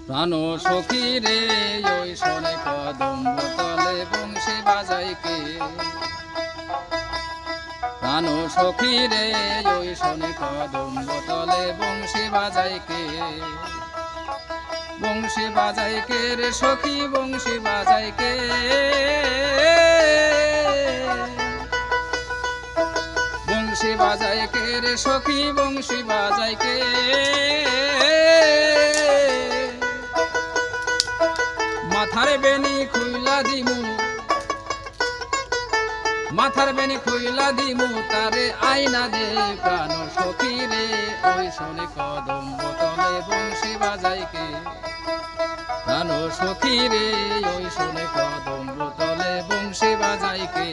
প্রাণ সখী রে ওই শোনে কদম্ব তলে বংশী বাজাই কে। প্রাণ সখী রে ওই শোনে কদম্ব তলে বংশী বাজাই কে। বংশী বাজাই কে রে সখী বংশী বাজাই কে। বংশী বাজাই কে রে সখী বংশী বাজাই কে। মাথার বেনি খুইলা দিমু, মাথার বেনি খুইলা দিমু তারে আইনা দে প্রাণ সখী রে ওই শোনে কদম্ব তলে বংশী বাজাই কে। প্রাণ সখী রে ওই শোনে কদম্ব তলে বংশী বাজাই কে।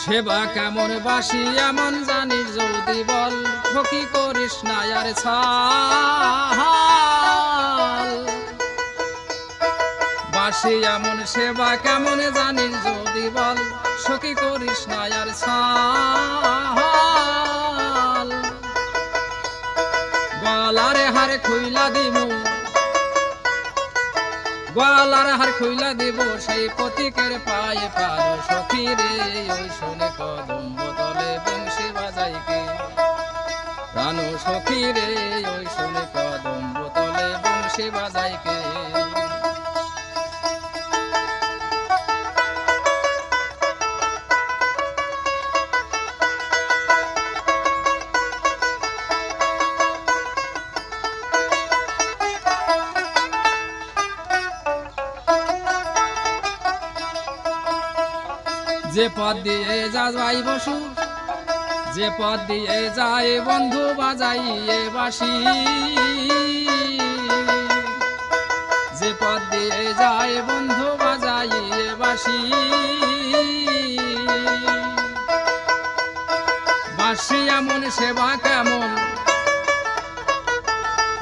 সেবা কেমন বাসি এমন জানিস যদি বল, সখী করিস না আর ছাল। বাসি এমন সেবা কেমন জানিস যদি বল, সখী করিস না আর ছাল। গলারে হারে খুইলা দিমু, গলার হার খুইলা দিব সেই প্রতীকের পায়ে পারো সখী রে ওই শোনে কদম্ব তলে বংশী বাজাই কে। প্রাণ সখী রে ওই শোনে কদম্ব তলে বংশী বাজাই কে। যে পথ দিয়ে যাই বসু, যে পথ দিয়ে যায় বন্ধু বাজাইয়ে বাঁশি। যে পথ দিয়ে যায় বন্ধু বাজাইয়ে বাঁশি। বাঁশি এমন সেবা কেমন,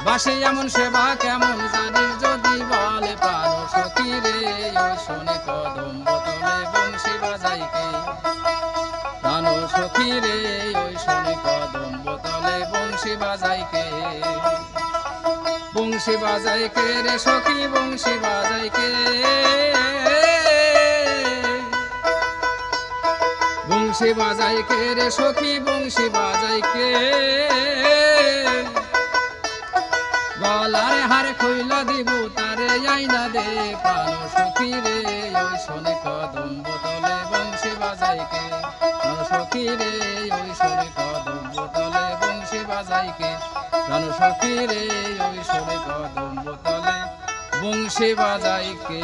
বাঁশি এমন সেবা কেমন জানিস যদি বলে প্রাণ সখী রে ওই শোনে কদম্ব তলে বংশী বাজাই কে। প্রাণ সখী রে ওই শোনে কদম্ব তলে বংশী বাজাই কে। বংশী বাজাই কে রে সখী বংশী বাজাই কে। বংশী বাজাই কে রে সখী বংশী বাজাই কে। গলারে হারে খুইলা দিব তারে আইনা দে প্রাণ সখী রে ওই শোনে কদম্ব তলে বংশী বাজাই কে। প্রাণ সখী রে ওই শোনে কদম্ব তলে বংশী বাজাই কে। প্রাণ সখী রে ওই শোনে কদম্ব তলে বংশী বাজাই কে।